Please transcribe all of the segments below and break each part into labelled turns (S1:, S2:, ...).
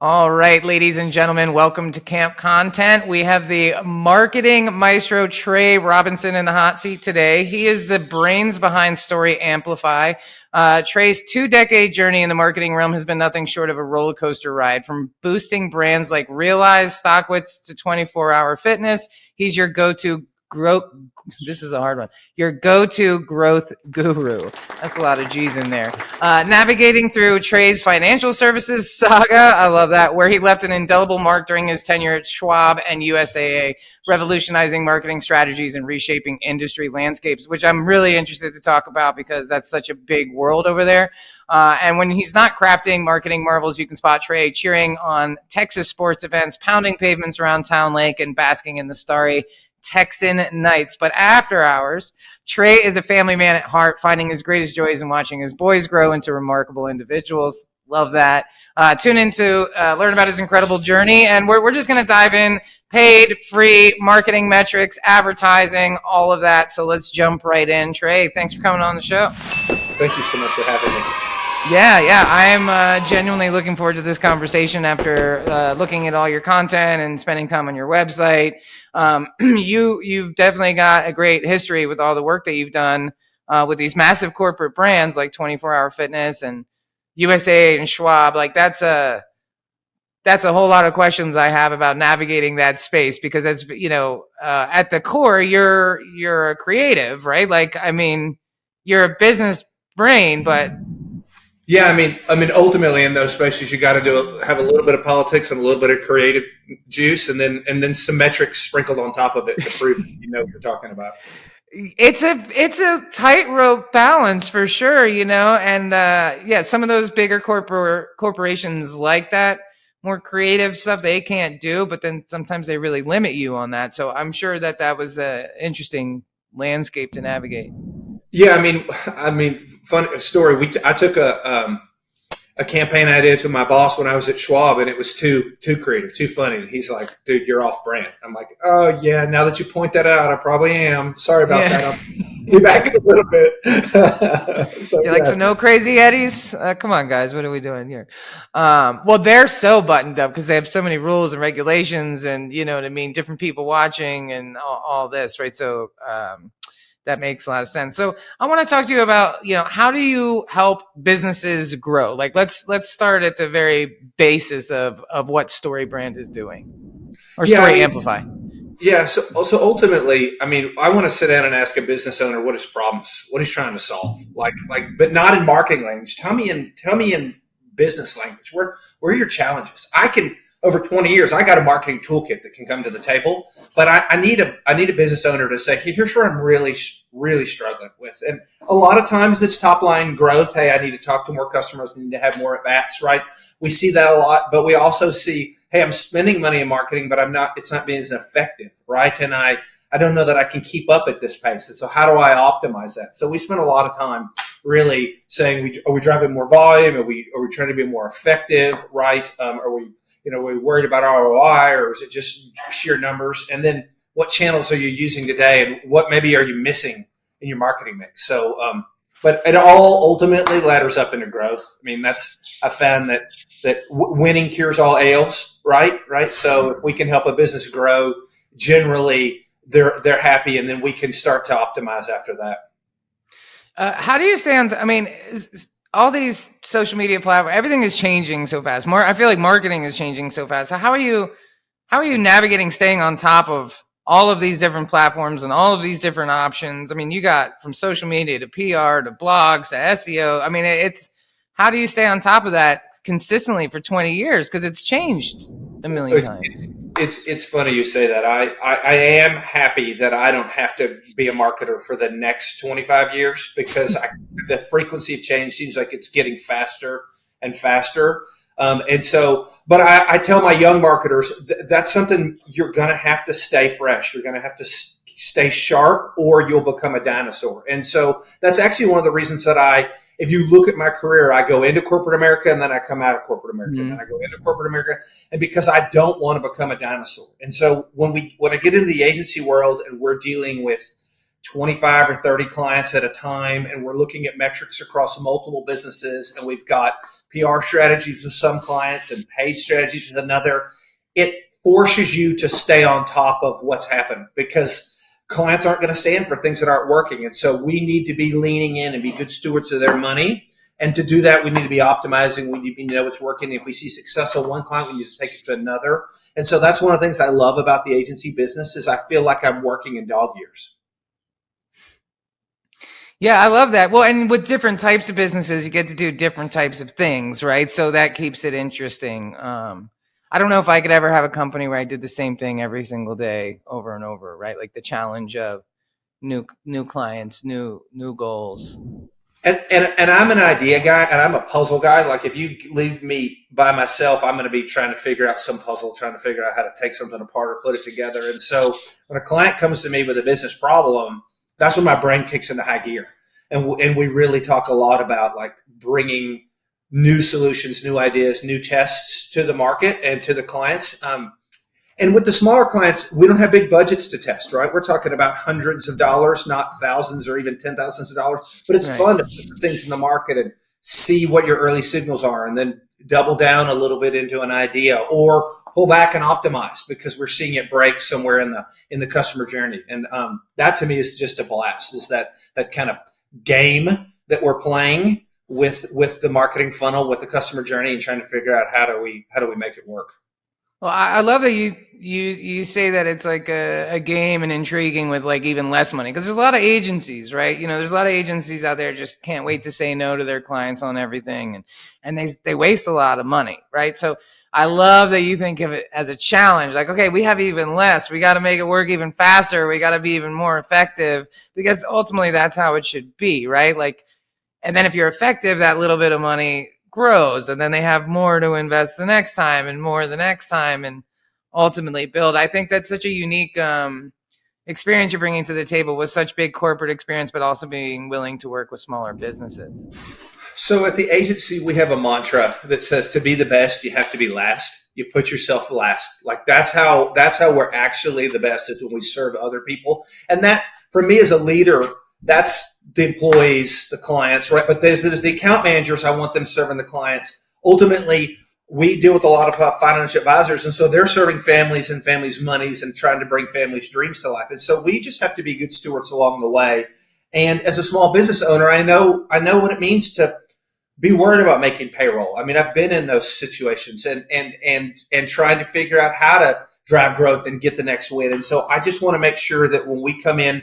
S1: All right, ladies and gentlemen, welcome to Camp Content. We have the marketing maestro Trey Robinson in the hot seat today. He is the brains behind Story Amplify. Trey's 2-decade journey in the marketing realm has been nothing short of a roller coaster ride. From boosting brands like Realize, Stockwitz to 24-hour fitness, he's your go-to growth. This is a hard one. Your go-to growth guru. That's a lot of G's in there. Navigating through Trey's financial services saga, I love that, where he left an indelible mark during his tenure at Schwab and USAA, revolutionizing marketing strategies and reshaping industry landscapes, which I'm really interested to talk about because that's such a big world over there. And when he's not crafting marketing marvels, you can spot Trey cheering on Texas sports events, pounding pavements around Town Lake, and basking in the starry Texan nights. But after hours, Trey is a family man at heart, finding his greatest joys in watching his boys grow into remarkable individuals. Love that. Tune in to learn about his incredible journey. And we're just going to dive in paid, free, marketing metrics, advertising, all of that. So let's jump right in. Trey, thanks for coming on the show.
S2: Thank you so much for having me.
S1: Yeah, I'm genuinely looking forward to this conversation after looking at all your content and spending time on your website. You've definitely got a great history with all the work that you've done with these massive corporate brands like 24-hour fitness and USA and Schwab. Like that's a whole lot of questions I have about navigating that space because that's at the core you're a creative, right? Like I mean, you're a business brain, but
S2: Yeah, I mean, ultimately in those spaces, you got to have a little bit of politics and a little bit of creative juice, and then some metrics sprinkled on top of it to prove you know what you're talking about.
S1: it's a tightrope balance for sure, and some of those bigger corporations like that more creative stuff they can't do, but then sometimes they really limit you on that. So I'm sure that was a interesting landscape to navigate.
S2: Yeah, I mean, fun story. I took a campaign idea to my boss when I was at Schwab, and it was too creative, too funny. And he's like, "Dude, you're off brand." I'm like, "Oh yeah, now that you point that out, I probably am. Sorry about that. I'll be back in a little bit."
S1: So no crazy Eddies. Come on, guys, what are we doing here? Well, they're so buttoned up because they have so many rules and regulations, and you know what I mean. Different people watching and all this, right? So. That makes a lot of sense. So I want to talk to you about, how do you help businesses grow? Like let's start at the very basis of what Story Brand is doing or Story Amplify.
S2: Yeah. So ultimately, I want to sit down and ask a business owner what his problems, what he's trying to solve, but not in marketing language. Tell me in business language. Where are your challenges? Over 20 years, I got a marketing toolkit that can come to the table, but I need a business owner to say, hey, here's where I'm really struggling with. And a lot of times it's top line growth. Hey, I need to talk to more customers. I need to have more at bats, right? We see that a lot, but we also see, hey, I'm spending money in marketing, but it's not being as effective, right? And I don't know that I can keep up at this pace. And so how do I optimize that? So we spend a lot of time really saying, are we driving more volume? Are we trying to be more effective, right? Are we worried about ROI, or is it just sheer numbers? And then what channels are you using today, and what maybe are you missing in your marketing mix? So, but it all ultimately ladders up into growth. I found that winning cures all ails, right? So if we can help a business grow, generally they're happy, and then we can start to optimize after that.
S1: How do you stay on? All these social media platforms, everything is changing so fast. I feel like marketing is changing so fast. So how are you navigating staying on top of all of these different platforms and all of these different options? I mean, you got from social media to PR to blogs to SEO. I mean, how do you stay on top of that consistently for 20 years? Because it's changed a million times.
S2: It's funny you say that. I am happy that I don't have to be a marketer for the next 25 years because the frequency of change seems like it's getting faster and faster. But I tell my young marketers that's something you're going to have to stay fresh. You're going to have to stay sharp, or you'll become a dinosaur. And so that's actually one of the reasons that if you look at my career, I go into corporate America and then I come out of corporate America, and then I go into corporate America, and because I don't want to become a dinosaur. And so when I get into the agency world and we're dealing with 25 or 30 clients at a time, and we're looking at metrics across multiple businesses, and we've got PR strategies with some clients and paid strategies with another. It forces you to stay on top of what's happening because clients aren't going to stand for things that aren't working. And so we need to be leaning in and be good stewards of their money. And to do that, we need to be optimizing. We need to know what's working. If we see success on one client, we need to take it to another. And so that's one of the things I love about the agency business is I feel like I'm working in dog years.
S1: Yeah, I love that. Well, and with different types of businesses, you get to do different types of things, right? So that keeps it interesting. I don't know if I could ever have a company where I did the same thing every single day over and over, right? Like the challenge of new clients, new goals.
S2: And I'm an idea guy and I'm a puzzle guy. Like if you leave me by myself, I'm going to be trying to figure out some puzzle, trying to figure out how to take something apart or put it together. And so when a client comes to me with a business problem, that's when my brain kicks into high gear. And we really talk a lot about like bringing new solutions, new ideas, new tests to the market and to the clients. And with the smaller clients, we don't have big budgets to test, right? We're talking about hundreds of dollars, not thousands or even $10,000. But it's fun to put things in the market and see what your early signals are and then double down a little bit into an idea or pull back and optimize because we're seeing it break somewhere in the customer journey. And that to me is just a blast, is that kind of game that we're playing with the marketing funnel, with the customer journey and trying to figure out how do we make it work.
S1: Well, I love that you say that it's like a game and intriguing with like even less money because there's a lot of agencies, right? You know, there's a lot of agencies out there just can't wait to say no to their clients on everything, and they waste a lot of money, right? So I love that you think of it as a challenge. Like, okay, we have even less. We got to make it work even faster. We got to be even more effective because ultimately that's how it should be, right? Like, and then if you're effective, that little bit of money grows and then they have more to invest the next time and more the next time and ultimately build. I think that's such a unique experience you're bringing to the table with such big corporate experience, but also being willing to work with smaller businesses.
S2: So at the agency, we have a mantra that says to be the best, you have to be last. You put yourself last. Like that's how we're actually the best is when we serve other people. And that for me as a leader, that's the employees, the clients, right? But there's the account managers. I want them serving the clients. Ultimately, we deal with a lot of financial advisors. And so they're serving families and families' monies and trying to bring families' dreams to life. And so we just have to be good stewards along the way. And as a small business owner, I know what it means to be worried about making payroll. I mean, I've been in those situations and trying to figure out how to drive growth and get the next win. And so I just want to make sure that when we come in,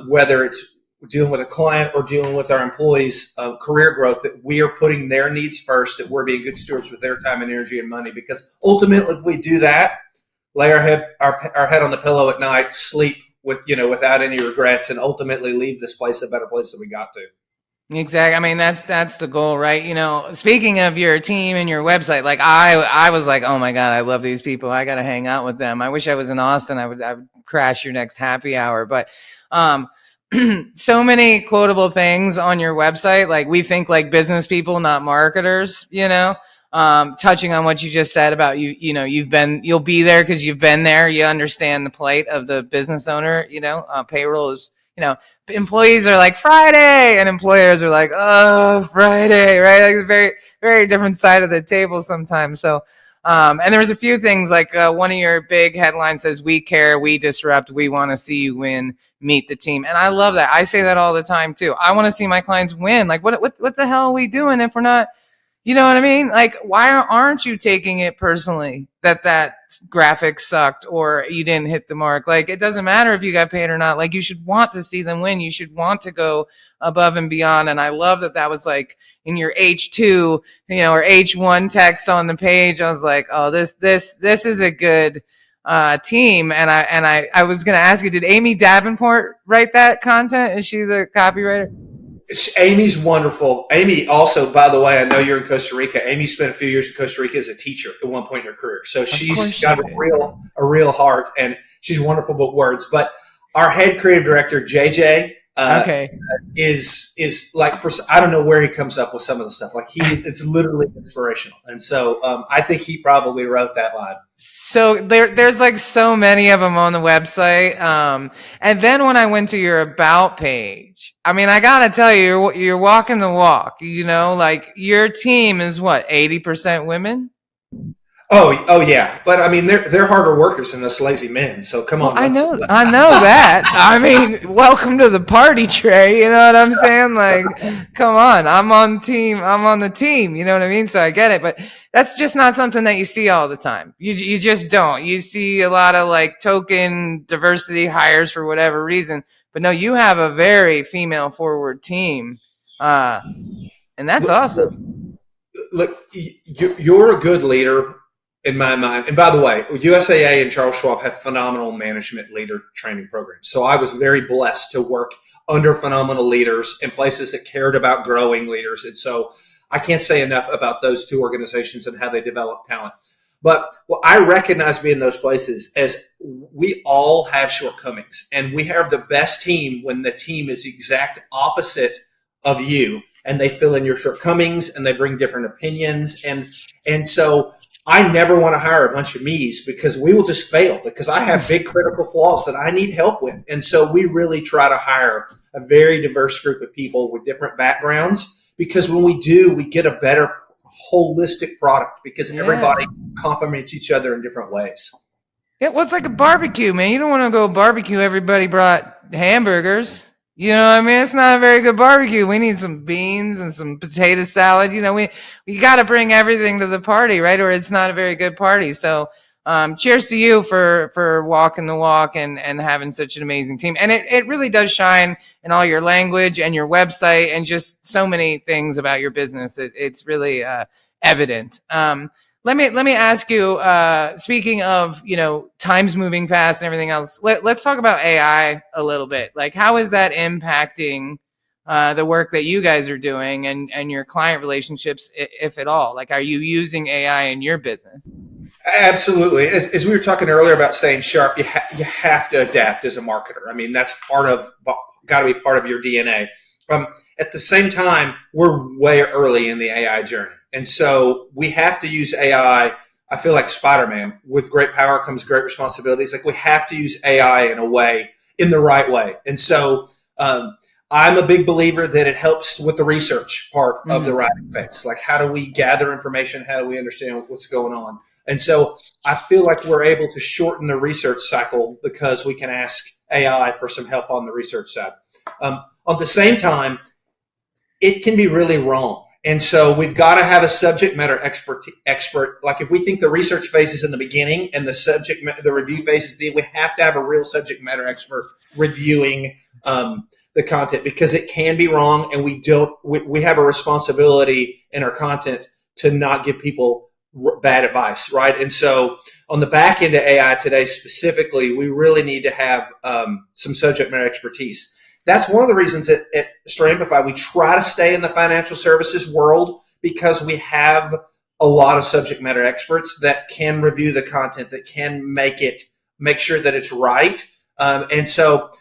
S2: whether it's dealing with a client or dealing with our employees' career growth, that we are putting their needs first, that we're being good stewards with their time and energy and money. Because ultimately, if we do that, lay our head on the pillow at night, sleep without any regrets, and ultimately leave this place a better place than we got to.
S1: Exactly. I mean, that's the goal, right? You know, speaking of your team and your website, like I was like, oh my God, I love these people. I got to hang out with them. I wish I was in Austin. I would crash your next happy hour. But so many quotable things on your website. Like we think like business people, not marketers, you know, touching on what you just said about you'll be there because you've been there. You understand the plight of the business owner, payroll is, employees are like Friday and employers are like, oh, Friday, right? Like it's a very, very different side of the table sometimes. So, and there was a few things like one of your big headlines says, we care, we disrupt, we want to see you win, meet the team. And I love that. I say that all the time too. I want to see my clients win. Like what the hell are we doing if we're not, you know what I mean? Like, why aren't you taking it personally that graphic sucked or you didn't hit the mark? Like, it doesn't matter if you got paid or not. Like, you should want to see them win. You should want to go above and beyond. And I love that was like in your H2, or H1 text on the page. I was like, oh, this is a good team. And I was going to ask you, did Amy Davenport write that content? Is she the copywriter?
S2: Amy's wonderful. Amy also, by the way, I know you're in Costa Rica. Amy spent a few years in Costa Rica as a teacher at one point in her career. So she's got a real heart and she's wonderful with words. But our head creative director, JJ,
S1: Okay.
S2: is like, for I don't know where he comes up with some of the stuff. Like it's literally inspirational, and so I think he probably wrote that line.
S1: So there's like so many of them on the website. And then when I went to your about page, I mean, I gotta tell you, you're walking the walk. Like your team is what, 80% women?
S2: Oh yeah, but I mean they're harder workers than us lazy men. So come
S1: Well,
S2: on,
S1: I know that. I mean, welcome to the party, Trey. You know what I'm saying? Like, come on, I'm on team. I'm on the team. You know what I mean? So I get it, but that's just not something that you see all the time. You just don't. You see a lot of like token diversity hires for whatever reason, but no, you have a very female forward team, and that's
S2: look,
S1: awesome.
S2: look, you're a good leader in my mind. And by the way, USAA and Charles Schwab have phenomenal management leader training programs. So I was very blessed to work under phenomenal leaders in places that cared about growing leaders. And so I can't say enough about those two organizations and how they develop talent. But what I recognize being those places as we all have shortcomings, and we have the best team when the team is the exact opposite of you, and they fill in your shortcomings and they bring different opinions. And so I never want to hire a bunch of me's because we will just fail because I have big critical flaws that I need help with. And so we really try to hire a very diverse group of people with different backgrounds, because when we do, we get a better holistic product because everybody
S1: Yeah.
S2: complements each other in different ways.
S1: Yeah, well, it's like a barbecue, man. You don't want to go barbecue. Everybody brought hamburgers. You know what I mean? It's not a very good barbecue. We need some beans and some potato salad. We got to bring everything to the party, right? Or it's not a very good party. So, cheers to you for walking the walk and having such an amazing team. And it really does shine in all your language and your website and just so many things about your business. It's really evident. Let me ask you. Speaking of times moving fast and everything else, let's talk about AI a little bit. Like, how is that impacting the work that you guys are doing and your client relationships, if at all? Like, are you using AI in your business?
S2: Absolutely. As we were talking earlier about staying sharp, you have to adapt as a marketer. I mean, that's got to be part of your DNA. At the same time, we're way early in the AI journey. And so we have to use AI. I feel like Spider-Man. With great power comes great responsibilities. Like, we have to use AI in the right way. And so I'm a big believer that it helps with the research part of the
S1: Mm-hmm.
S2: writing phase. Like, how do we gather information? How do we understand what's going on? And so I feel like we're able to shorten the research cycle because we can ask AI for some help on the research side. At the same time, it can be really wrong. And so we've got to have a subject matter expert. Like, if we think the research phase is in the beginning and the review phase is we have to have a real subject matter expert reviewing the content, because it can be wrong, and we have a responsibility in our content to not give people bad advice, right? And so on the back end of AI today specifically, we really need to have some subject matter expertise. That's one of the reasons at Amplify we try to stay in the financial services world, because we have a lot of subject matter experts that can review the content, that can make sure that it's right. And so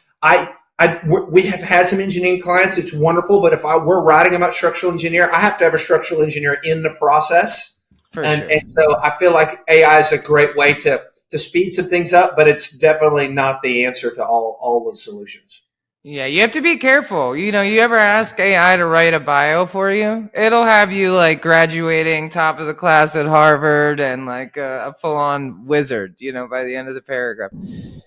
S2: we have had some engineering clients. It's wonderful, but if we're writing about structural engineer, I have to have a structural engineer in the process.
S1: For
S2: And
S1: sure.
S2: so I feel like AI is a great way to speed some things up, but it's definitely not the answer to all the solutions.
S1: Yeah, you have to be careful. You ever ask AI to write a bio for you? It'll have you like graduating top of the class at Harvard and like a full-on wizard, by the end of the paragraph.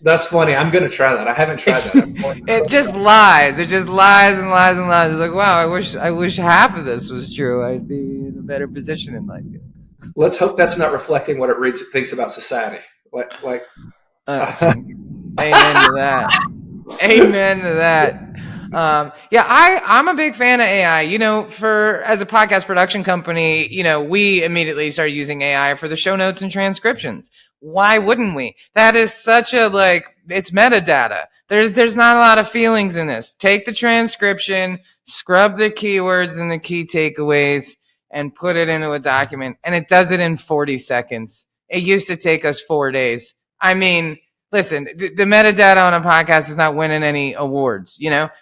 S2: That's funny. I'm going to try that. I haven't tried that.
S1: It just lies. It just lies and lies and lies. It's like, wow, I wish half of this was true. I'd be in a better position in life.
S2: Let's hope that's not reflecting what it thinks about society. Like
S1: Amen to that. Amen to that. Yeah, I'm a big fan of AI. For as a podcast production company, we immediately started using AI for the show notes and transcriptions. Why wouldn't we? That is such a it's metadata. There's not a lot of feelings in this. Take the transcription, scrub the keywords and the key takeaways, and put it into a document, and it does it in 40 seconds. It used to take us 4 days. I mean, listen, the metadata on a podcast is not winning any awards,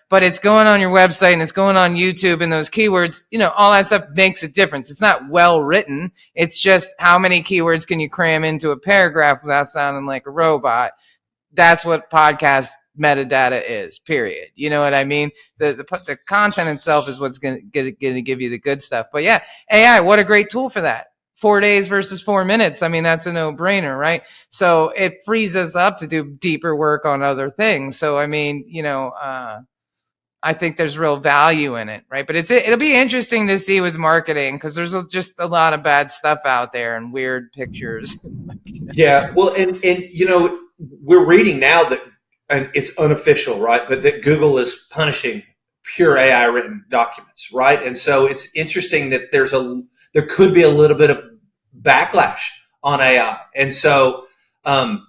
S1: but it's going on your website and it's going on YouTube, and those keywords, all that stuff makes a difference. It's not well written. It's just how many keywords can you cram into a paragraph without sounding like a robot. That's what podcast metadata is, period. You know what I mean? The content itself is what's going to give you the good stuff. But yeah, AI, what a great tool for that. 4 days versus 4 minutes. I mean, that's a no-brainer, right? So it frees us up to do deeper work on other things. So, I mean, I think there's real value in it, right? But it'll be interesting to see with marketing, because there's just a lot of bad stuff out there and weird pictures.
S2: Yeah, well, and we're reading now that, and it's unofficial, right? But that Google is punishing pure AI written documents, right? And so it's interesting that there could be a little bit of backlash on AI, and so and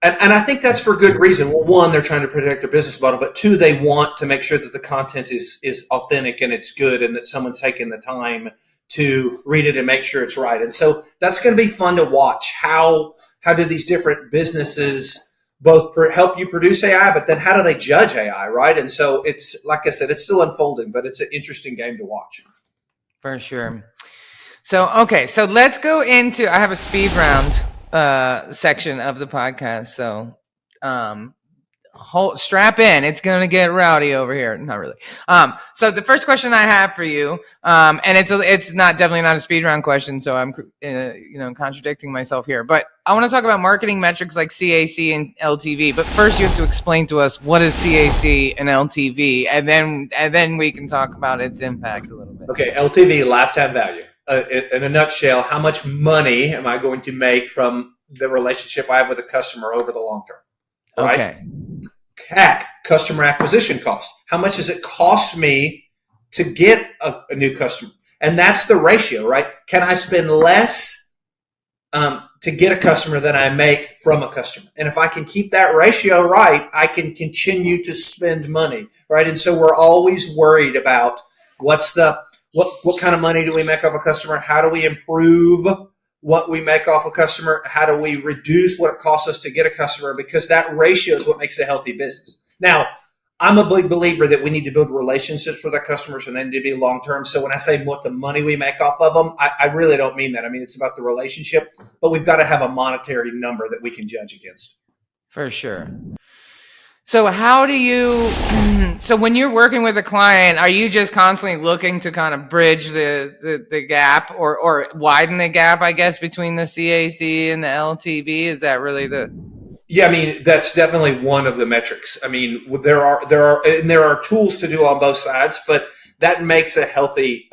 S2: I think that's for good reason. Well, one, they're trying to protect their business model, but two, they want to make sure that the content is authentic and it's good, and that someone's taking the time to read it and make sure it's right. And so that's going to be fun to watch. How do these different businesses both help you produce AI, but then how do they judge AI, right? And so it's, like I said, it's still unfolding, but it's an interesting game to watch.
S1: For sure. So, okay, so let's go into, I have a speed round section of the podcast. So, strap in. It's going to get rowdy over here. Not really. So the first question I have for you, and it's definitely not a speed round question, so I'm contradicting myself here, but I want to talk about marketing metrics like CAC and LTV. But first, you have to explain to us what is CAC and LTV, and then we can talk about its impact a little bit.
S2: Okay, LTV, lifetime value. In a nutshell, how much money am I going to make from the relationship I have with a customer over the long term? Right?
S1: Okay.
S2: CAC, customer acquisition cost. How much does it cost me to get a new customer? And that's the ratio, right? Can I spend less to get a customer than I make from a customer? And if I can keep that ratio right, I can continue to spend money, right? And so we're always worried about what kind of money do we make off a customer? How do we improve what we make off a customer? How do we reduce what it costs us to get a customer? Because that ratio is what makes a healthy business. Now, I'm a big believer that we need to build relationships with our customers, and they need to be long-term. So when I say what the money we make off of them, I really don't mean that. I mean, it's about the relationship, but we've got to have a monetary number that we can judge against.
S1: For sure. So how do you, so when you're working with a client, are you just constantly looking to kind of bridge the gap or widen the gap, I guess, between the CAC and the LTV? Is that really
S2: Yeah, I mean, that's definitely one of the metrics. I mean, there are tools to do on both sides, but that makes a healthy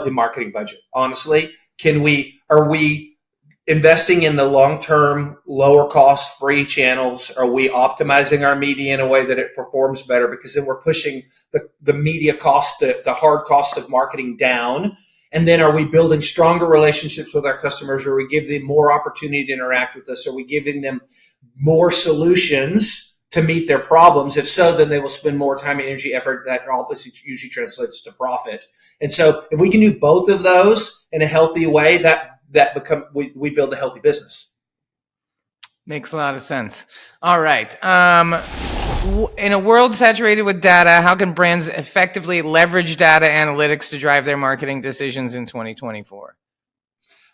S2: marketing budget. Honestly, are we investing in the long-term, lower-cost, free channels? Are we optimizing our media in a way that it performs better? Because then we're pushing the media cost, the hard cost of marketing down. And then are we building stronger relationships with our customers? Are we giving them more opportunity to interact with us? Are we giving them more solutions to meet their problems? If so, then they will spend more time, energy, effort. That obviously usually translates to profit. And so if we can do both of those in a healthy way, we build a healthy business.
S1: Makes a lot of sense. All right. In a world saturated with data, how can brands effectively leverage data analytics to drive their marketing decisions in 2024?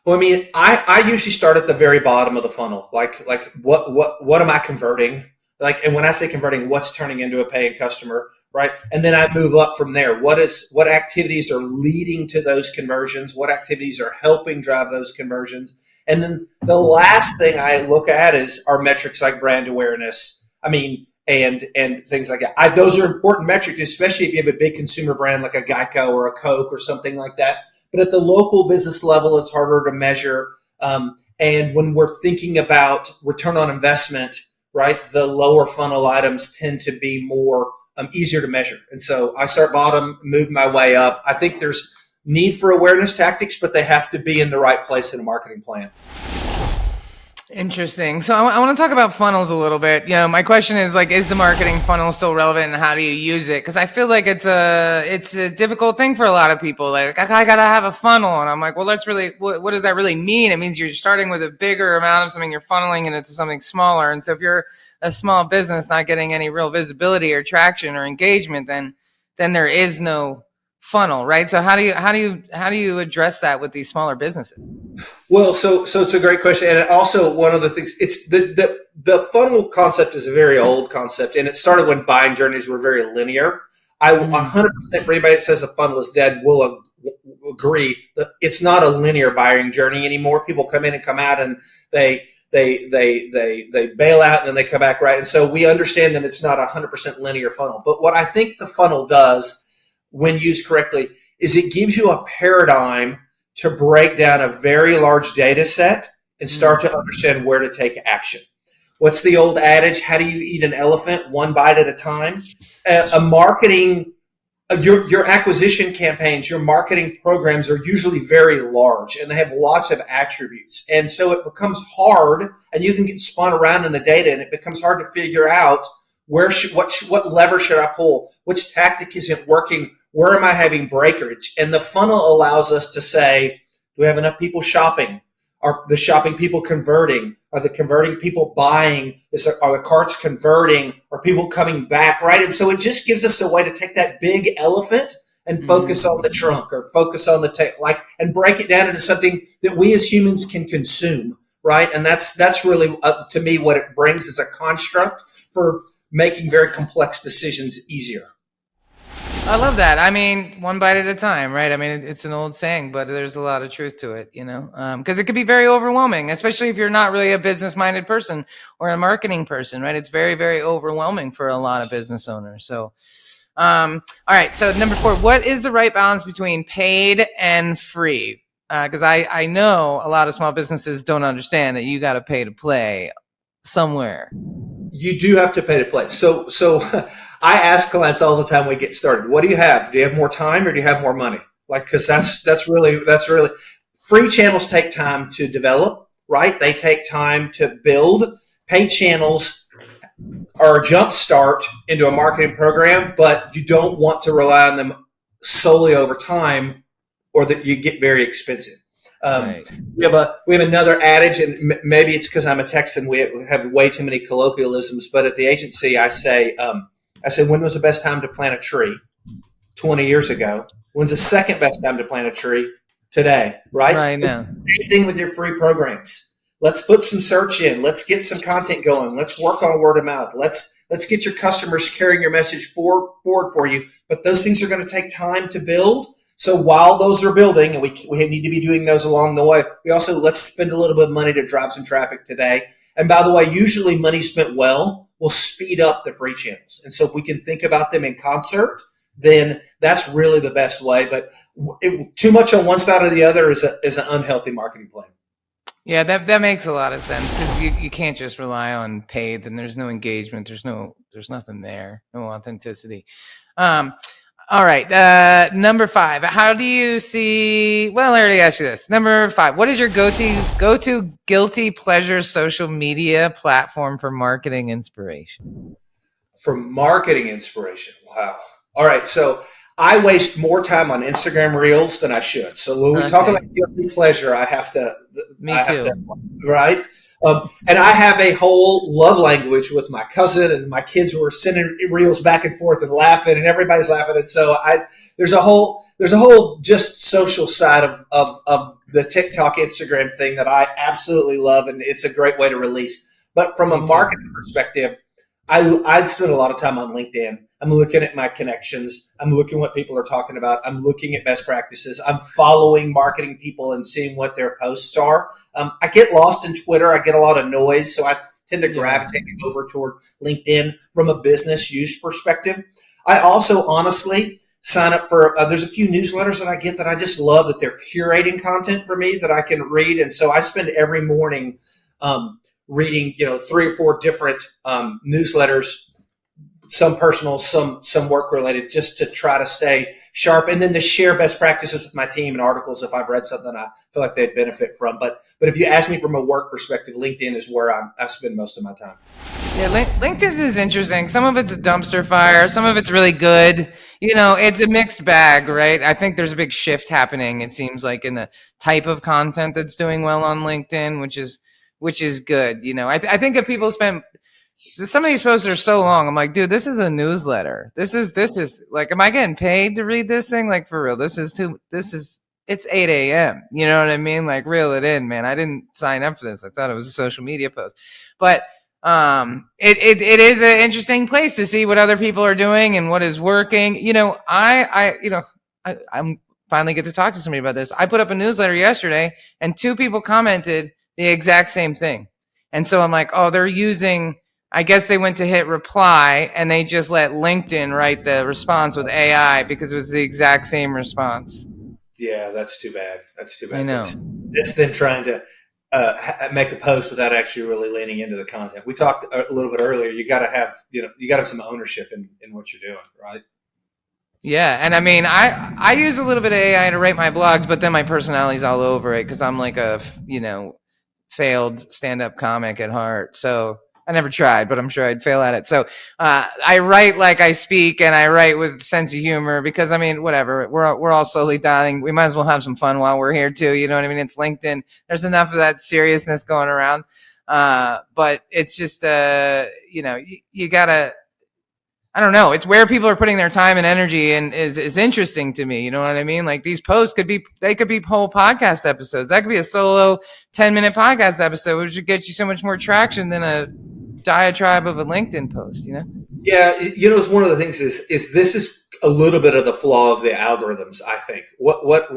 S2: Well, I mean, I usually start at the very bottom of the funnel. Like what am I converting? And when I say converting, what's turning into a paying customer, right? And then I move up from there. What activities are leading to those conversions? What activities are helping drive those conversions? And then the last thing I look at is our metrics like brand awareness. I mean, and things like that. Those are important metrics, especially if you have a big consumer brand like a Geico or a Coke or something like that. But at the local business level, it's harder to measure. And when we're thinking about return on investment, right, the lower funnel items tend to be more easier to measure. And so I start bottom, move my way up. I think there's need for awareness tactics, but they have to be in the right place in a marketing plan.
S1: Interesting. So I want to talk about funnels a little bit. My question is like, is the marketing funnel still relevant, and how do you use it? Because I feel like it's a difficult thing for a lot of people. Like, I gotta have a funnel, and I'm like, well, that's really what does that really mean? It means you're starting with a bigger amount of something, you're funneling it into something smaller. And so if you're a small business not getting any real visibility or traction or engagement, then there is no funnel, right? So how do you address that with these smaller businesses?
S2: Well, so it's a great question, and also one of the things, it's the funnel concept is a very old concept, and it started when buying journeys were very linear. I
S1: Mm-hmm.
S2: 100% for anybody that says a funnel is dead will agree that it's not a linear buying journey anymore. People come in and come out, and they bail out, and then they come back, right. And so we understand that it's not a 100% linear funnel. But what I think the funnel does, when used correctly, is it gives you a paradigm to break down a very large data set and start to understand where to take action. What's the old adage? How do you eat an elephant? One bite at a time. A marketing, your acquisition campaigns, your marketing programs are usually very large, and they have lots of attributes. And so it becomes hard, and you can get spun around in the data, and it becomes hard to figure out what lever should I pull? Which tactic isn't working? Where am I having breakage? And the funnel allows us to say, do we have enough people shopping? Are the shopping people converting? Are the converting people buying? Are the carts converting? Are people coming back? Right. And so it just gives us a way to take that big elephant and focus on the
S1: Mm-hmm.
S2: trunk, or focus on the tail, and break it down into something that we as humans can consume. Right. And that's really, to me, what it brings is a construct for making very complex decisions easier.
S1: I love that. I mean, one bite at a time, right? I mean, it's an old saying, but there's a lot of truth to it, because it could be very overwhelming, especially if you're not really a business minded person or a marketing person, right? It's very, very overwhelming for a lot of business owners. So, all right. So, number 4, what is the right balance between paid and free? Because I know a lot of small businesses don't understand that you got to pay to play somewhere.
S2: You do have to pay to play. So I ask clients all the time when we get started, what do you have? Do you have more time, or do you have more money? Like, because that's really free channels take time to develop, right? They take time to build. Paid channels are a jump start into a marketing program, but you don't want to rely on them solely over time, or that you get very expensive. Um,
S1: Right.
S2: we have another adage, and maybe it's because I'm a Texan. We have way too many colloquialisms. But at the agency, I say, when was the best time to plant a tree? 20 years ago. When's the second best time to plant a tree? Today, right?
S1: Right
S2: It's
S1: now.
S2: the same thing with your free programs. Let's put some search in. Let's get some content going. Let's work on word of mouth. Let's get your customers carrying your message forward for you. But those things are going to take time to build. So while those are building, and we need to be doing those along the way, we also, let's spend a little bit of money to drive some traffic today. And by the way, usually money spent well will speed up the free channels. And so if we can think about them in concert, then that's really the best way. But too much on one side or the other is an unhealthy marketing plan.
S1: Yeah, that makes a lot of sense, because you can't just rely on paid. Then there's no engagement. There's nothing there. No authenticity. Um, all right. Number 5. How do you see? Well, I already asked you this. Number 5. What is your go to guilty pleasure social media platform for marketing inspiration?
S2: For marketing inspiration. Wow. All right. So I waste more time on Instagram Reels than I should. So when we talk about
S1: Okay.
S2: guilty pleasure,
S1: Me
S2: I have to,
S1: too.
S2: right? And I have a whole love language with my cousin, and my kids who are sending reels back and forth and laughing, and everybody's laughing. And so there's a whole just social side of the TikTok, Instagram thing that I absolutely love, and it's a great way to release. But from a
S1: Me too.
S2: marketing perspective, I'd spend a lot of time on LinkedIn. I'm looking at my connections. I'm looking what people are talking about. I'm looking at best practices. I'm following marketing people and seeing what their posts are. I get lost in Twitter. I get a lot of noise, so I tend to
S1: Yeah.
S2: gravitate over toward LinkedIn from a business use perspective. I also honestly sign up for. There's a few newsletters that I get that I just love, that they're curating content for me that I can read, and so I spend every morning reading, 3 or 4 different newsletters some personal, some work related, just to try to stay sharp, and then to share best practices with my team and articles if I've read something I feel like they'd benefit from. But if you ask me from a work perspective, LinkedIn is where I spend most of my time.
S1: Yeah, LinkedIn is interesting. Some of it's a dumpster fire. Some of it's really good. It's a mixed bag, right? I think there's a big shift happening. It seems like in the type of content that's doing well on LinkedIn, which is good. I think if people spend some of these posts are so long. I'm like, dude, this is a newsletter. This is like, am I getting paid to read this thing? Like for real, it's 8 a.m. You know what I mean? Like reel it in, man. I didn't sign up for this. I thought it was a social media post, but it is an interesting place to see what other people are doing and what is working. I'm finally get to talk to somebody about this. I put up a newsletter yesterday and two people commented the exact same thing. And so I'm like, oh, I guess they went to hit reply and they just let LinkedIn write the response with AI because it was the exact same response.
S2: Yeah, that's too bad. That's too
S1: I
S2: bad.
S1: know.
S2: That's them trying to make a post without actually really leaning into the content. We talked a little bit earlier. You got to have some ownership in what you're doing, right?
S1: Yeah, and I mean, I use a little bit of AI to write my blogs, but then my personality's all over it because I'm like a failed stand-up comic at heart. So I never tried, but I'm sure I'd fail at it. So I write like I speak, and I write with a sense of humor because I mean, whatever. We're all slowly dying. We might as well have some fun while we're here too. You know what I mean? It's LinkedIn. There's enough of that seriousness going around, but it's just you gotta. I don't know. It's where people are putting their time and energy, and is interesting to me. You know what I mean? Like these posts could be whole podcast episodes. That could be a solo 10-minute podcast episode, which would get you so much more traction than a diatribe of a LinkedIn post.
S2: Yeah, it's one of the things is this is a little bit of the flaw of the algorithms. I think what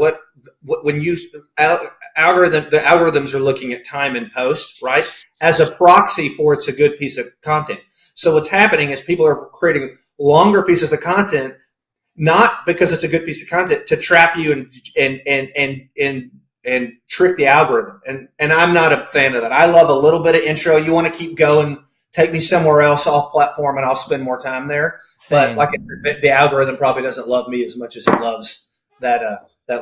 S2: when you the algorithms are looking at time and post, right, as a proxy for it's a good piece of content. So what's happening is people are creating longer pieces of content, not because it's a good piece of content, to trap you and trick the algorithm. And I'm not a fan of that. I love a little bit of intro. You want to keep going, take me somewhere else off platform, and I'll spend more time there. But
S1: Same.
S2: like I said, the algorithm probably doesn't love me as much as it loves that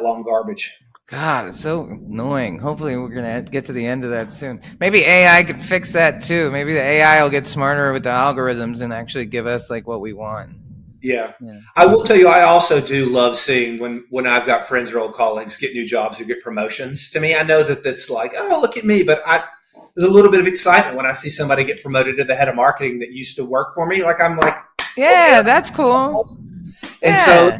S2: long garbage.
S1: God, it's so annoying. Hopefully, we're gonna get to the end of that soon. Maybe AI could fix that too. Maybe the AI will get smarter with the algorithms and actually give us like what we want.
S2: Yeah.
S1: Yeah.
S2: I will tell you, I also do love seeing when I've got friends or old colleagues get new jobs or get promotions. To me, I know that that's like, oh, look at me. But there's a little bit of excitement when I see somebody get promoted to the head of marketing that used to work for me. Like I'm like, okay.
S1: Yeah, that's cool.
S2: And so
S1: Yeah.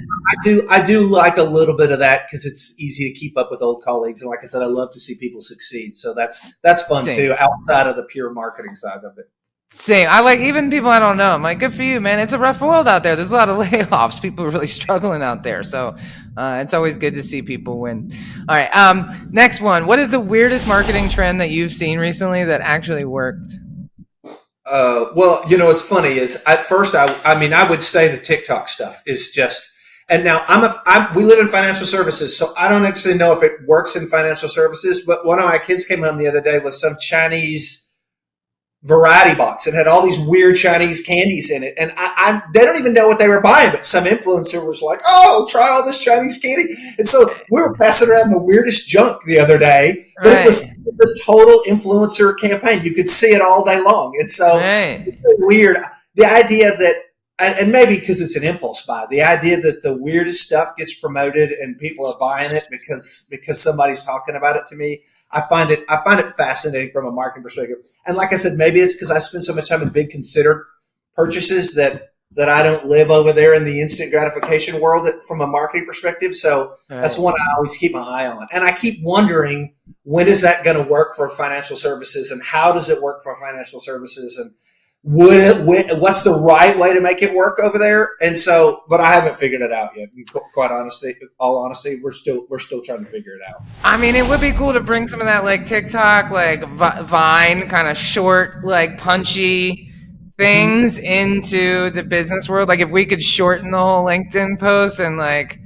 S2: I do like a little bit of that because it's easy to keep up with old colleagues. And like I said, I love to see people succeed. So that's fun
S1: Same.
S2: too, outside of the pure marketing side of it.
S1: Same. I like even people I don't know. I'm like, good for you, man. It's a rough world out there. There's a lot of layoffs. People are really struggling out there. So it's always good to see people win. All right. Next one. What is the weirdest marketing trend that you've seen recently that actually worked?
S2: Well, it's funny is at first I mean, I would say the TikTok stuff is just, and now we live in financial services, so I don't actually know if it works in financial services, but one of my kids came home the other day with some Chinese variety box and had all these weird Chinese candies in it. And they don't even know what they were buying, but some influencer was like, oh, try all this Chinese candy. And so we were passing around the weirdest junk the other day, but it was
S1: Right.
S2: the total influencer campaign. You could see it all day long. And so
S1: Right.
S2: it's weird. The idea that, and maybe because it's an impulse buy, the idea that the weirdest stuff gets promoted and people are buying it because somebody's talking about it, to me, I find it fascinating from a marketing perspective. And like I said, maybe it's because I spend so much time in big considered purchases that I don't live over there in the instant gratification world from a marketing perspective. So that's
S1: Right.
S2: one I always keep my eye on. And I keep wondering, when is that going to work for financial services, and how does it work for financial services, and what's the right way to make it work over there? And so, but I haven't figured it out yet. Quite honestly, all honesty, we're still trying to figure it out.
S1: I mean, it would be cool to bring some of that like TikTok, like Vine, kind of short, like punchy
S2: Mm-hmm.
S1: things into the business world. Like if we could shorten the whole LinkedIn post and like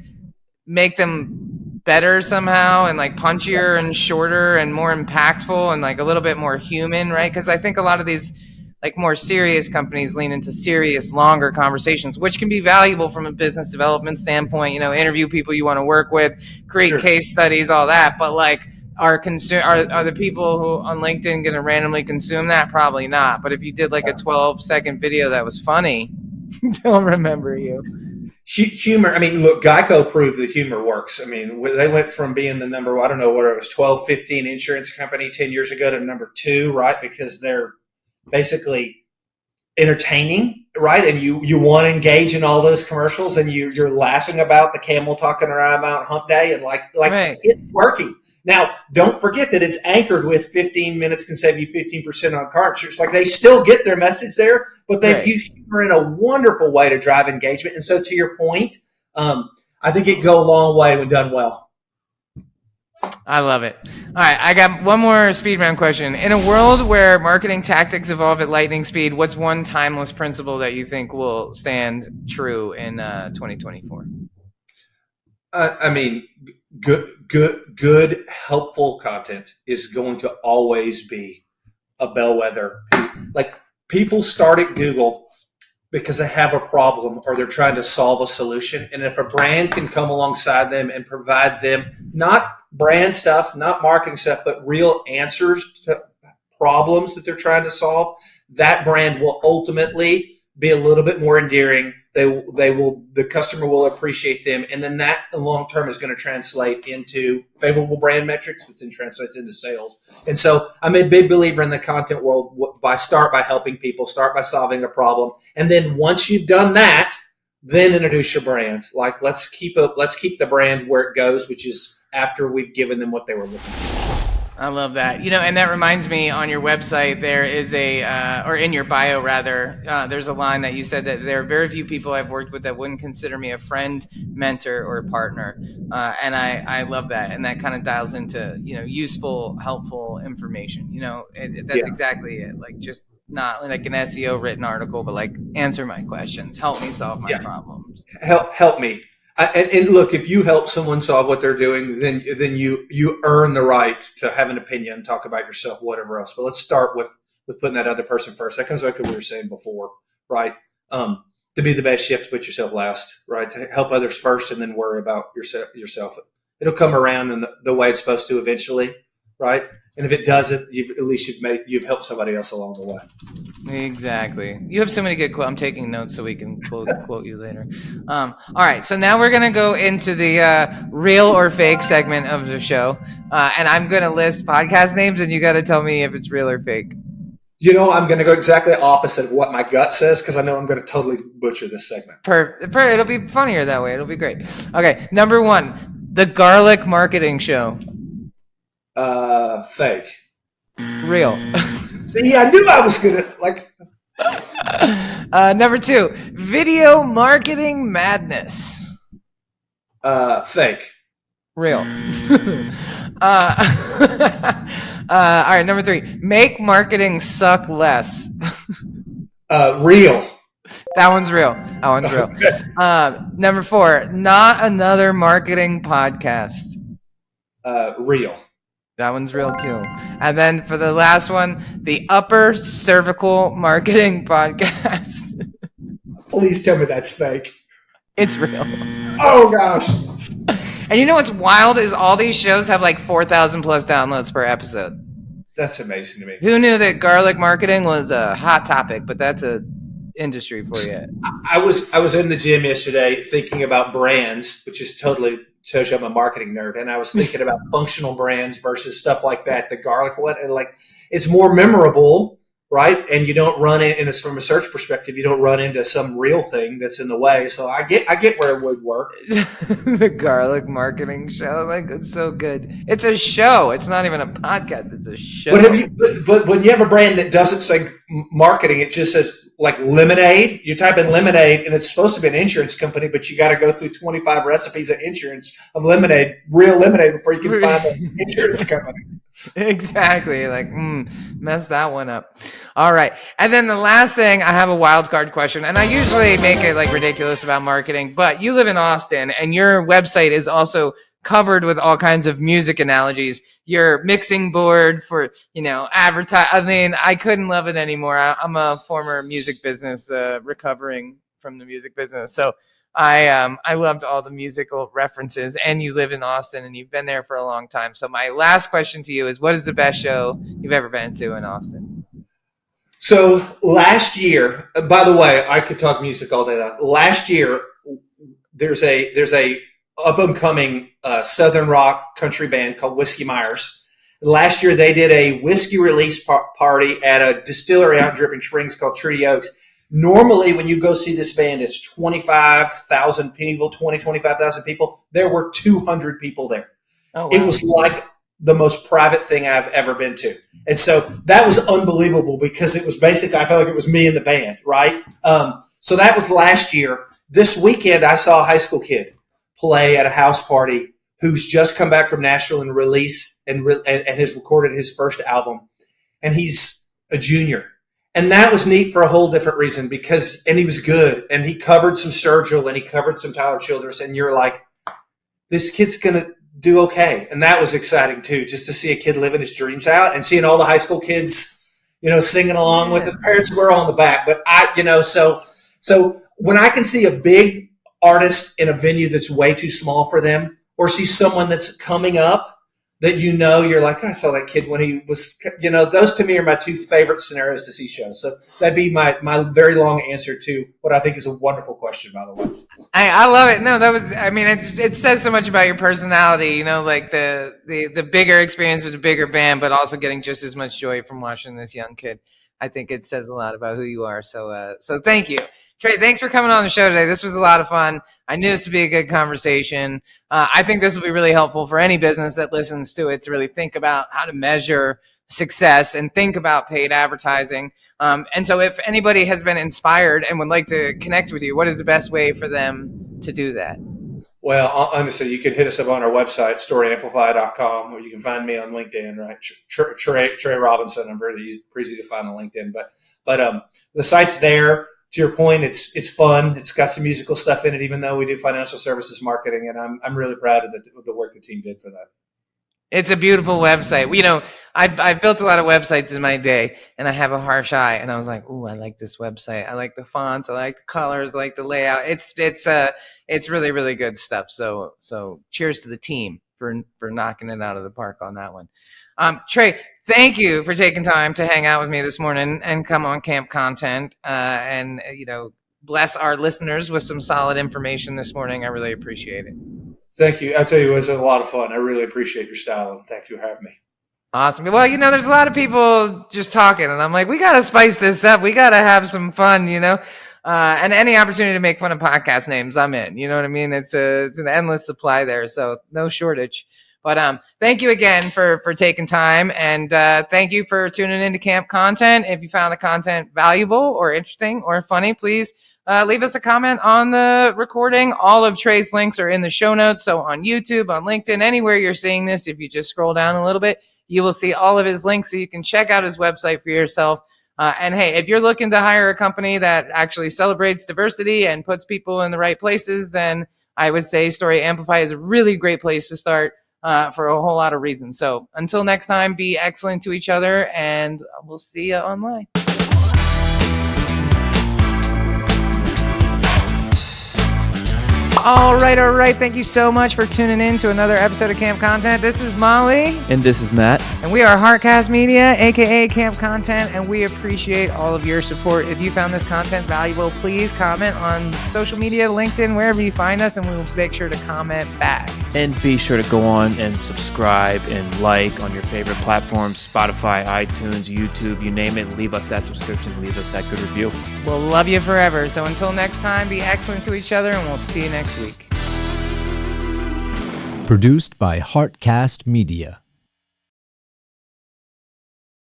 S1: make them better somehow and like punchier and shorter and more impactful and like a little bit more human, right? Because I think a lot of these like more serious companies lean into serious, longer conversations, which can be valuable from a business development standpoint. Interview people you want to work with, create
S2: Sure.
S1: case studies, all that. But like, are the people who on LinkedIn going to randomly consume that? Probably not. But if you did like a 12-second video that was funny, they'll remember you.
S2: Humor. I mean, look, Geico proved that humor works. I mean, they went from being the number, I don't know what it was, 12, 15 insurance company 10 years ago to number 2, right? Because they're basically entertaining, right? And you want to engage in all those commercials, and you're laughing about the camel talking around Mount Hump Day, and like
S1: Right.
S2: it's working. Now, don't forget that it's anchored with 15 minutes can save you 15% on car insurance. Like, they still get their message there, but they've
S1: Right.
S2: used humor in a wonderful way to drive engagement. And so, to your point, I think it go a long way when done well.
S1: I love it. All right, I got one more speed round question. In a world where marketing tactics evolve at lightning speed, what's one timeless principle that you think will stand true in 2024?
S2: I mean, good, helpful content is going to always be a bellwether. Like, people start at Google because they have a problem or they're trying to solve a solution. And if a brand can come alongside them and provide them not brand stuff, not marketing stuff, but real answers to problems that they're trying to solve, that brand will ultimately be a little bit more endearing. The customer will appreciate them. And then that long term is going to translate into favorable brand metrics, which then translates into sales. And so I'm a big believer in the content world. Start by helping people, start by solving a problem. And then once you've done that, then introduce your brand. Like, let's keep the brand where it goes, which is after we've given them what they were looking for.
S1: I love that. And that reminds me, on your website, there is or in your bio rather, there's a line that you said that there are very few people I've worked with that wouldn't consider me a friend, mentor, or a partner. And I love that. And that kind of dials into, useful, helpful information. That's exactly it. Like, just not like an SEO written article, but like, answer my questions, help me solve my problems.
S2: Help me. And look, if you help someone solve what they're doing, then you earn the right to have an opinion, talk about yourself, whatever else. But let's start with putting that other person first. That comes back to what we were saying before, right? To be the best, you have to put yourself last, right? To help others first, and then worry about yourself. It'll come around in the way it's supposed to eventually, right? And if it doesn't, at least you've helped somebody else along the way.
S1: Exactly. You have so many good quotes. I'm taking notes so we can quote you later. All right. So now we're going to go into the real or fake segment of the show. And I'm going to list podcast names, and you got to tell me if it's real or fake.
S2: I'm going to go exactly opposite of what my gut says, because I know I'm going to totally butcher this segment.
S1: It'll be funnier that way. It'll be great. Okay. Number 1, the Garlic Marketing Show.
S2: Fake.
S1: Real.
S2: See, I knew I was gonna
S1: Number 2, Video Marketing Madness.
S2: Fake.
S1: Real. All right, number 3, Make Marketing Suck Less.
S2: Real.
S1: That one's real. Number 4, Not Another Marketing Podcast.
S2: Real.
S1: That one's real too. And then for the last one, the Upper Cervical Marketing Podcast.
S2: Please tell me that's fake.
S1: It's real.
S2: Oh gosh.
S1: And you know what's wild is all these shows have like 4,000 plus downloads per episode.
S2: That's amazing to me.
S1: Who knew that garlic marketing was a hot topic? But that's a industry for you.
S2: I was in the gym yesterday thinking about brands, which is totally shows you I'm a marketing nerd, and I was thinking about functional brands versus stuff like that. The garlic one, and like, it's more memorable, right? And you don't run in, and it's from a search perspective, you don't run into some real thing that's in the way. So I get where it would work.
S1: The Garlic Marketing Show, like, it's so good. It's a show. It's not even a podcast. It's a show.
S2: But when you have a brand that doesn't say marketing, it just says like lemonade. You type in lemonade, and it's supposed to be an insurance company, but you got to go through 25 recipes of insurance of lemonade, real lemonade, before you can find an insurance company.
S1: Exactly. Like, mess that one up. All right. And then the last thing, I have a wild card question, and I usually make it like ridiculous about marketing, but you live in Austin, and your website is also covered with all kinds of music analogies. Your mixing board for, advertise. I mean, I couldn't love it anymore. I'm a former music business, recovering from the music business. So I loved all the musical references, and you live in Austin and you've been there for a long time. So my last question to you is, what is the best show you've ever been to in Austin?
S2: So last year, by the way, I could talk music all day long. Last year, there's a up and coming Southern rock country band called Whiskey Myers. Last year, they did a whiskey release party at a distillery out in Dripping Springs called Treaty Oaks. Normally, when you go see this band, it's 25,000 people, 25,000 people. There were 200 people there.
S1: Oh, wow.
S2: It was like the most private thing I've ever been to. And so that was unbelievable because it was basically, I felt like it was me and the band, right? So that was last year. This weekend, I saw a high school kid play at a house party who's just come back from Nashville and has recorded his first album. And he's a junior. And that was neat for a whole different reason and he was good. And he covered some Sturgill and he covered some Tyler Childers. And you're like, this kid's going to do okay. And that was exciting too, just to see a kid living his dreams out and seeing all the high school kids, singing along with the parents were on the back. But so when I can see a big artist in a venue that's way too small for them, or see someone that's coming up that you're like, I saw that kid when he was, those to me are my two favorite scenarios to see shows. So that'd be my very long answer to what I think is a wonderful question, by the way.
S1: I love it. No, it says so much about your personality, like the bigger experience with a bigger band, but also getting just as much joy from watching this young kid. I think it says a lot about who you are. So thank you. Trey, thanks for coming on the show today. This was a lot of fun. I knew this would be a good conversation. I think this will be really helpful for any business that listens to it to really think about how to measure success and think about paid advertising. And so if anybody has been inspired and would like to connect with you, what is the best way for them to do that?
S2: Well, honestly, you can hit us up on our website, storyamplify.com, or you can find me on LinkedIn, right? Trey Robinson. I'm pretty easy to find on LinkedIn, but the site's there. To your point, it's fun. It's got some musical stuff in it, even though we do financial services marketing, and I'm really proud of the work the team did for that.
S1: It's a beautiful website. I've built a lot of websites in my day, and I have a harsh eye, and I was like, "Ooh, I like this website. I like the fonts. I like the colors. I like the layout. It's really, really good stuff." So cheers to the team for knocking it out of the park on that one. Trey, thank you for taking time to hang out with me this morning and come on Camp Content, and bless our listeners with some solid information this morning. I really appreciate it.
S2: Thank you. I tell you, it was a lot of fun. I really appreciate your style, and thank you for having me.
S1: Awesome. Well, there's a lot of people just talking, and I'm like, we got to spice this up. We got to have some fun, and any opportunity to make fun of podcast names, I'm in. You know what I mean? It's an endless supply there, so no shortage. But thank you again for taking time, and thank you for tuning into Camp Content. If you found the content valuable or interesting or funny, please leave us a comment on the recording. All of Trey's links are in the show notes. So on YouTube, on LinkedIn, anywhere you're seeing this, if you just scroll down a little bit, you will see all of his links so you can check out his website for yourself. And hey, if you're looking to hire a company that actually celebrates diversity and puts people in the right places, then I would say Story Amplify is a really great place to start for a whole lot of reasons. So until next time, be excellent to each other, and we'll see you online. All right. Thank you so much for tuning in to another episode of Camp Content. This is Molly.
S3: And this is Matt.
S1: And we are Heartcast Media, a.k.a. Camp Content, and we appreciate all of your support. If you found this content valuable, please comment on social media, LinkedIn, wherever you find us, and we will make sure to comment back.
S3: And be sure to go on and subscribe and like on your favorite platforms, Spotify, iTunes, YouTube, you name it. Leave us that subscription. Leave us that good review.
S1: We'll love you forever. So until next time, be excellent to each other, and we'll see you next week.
S4: Produced by Heartcast Media.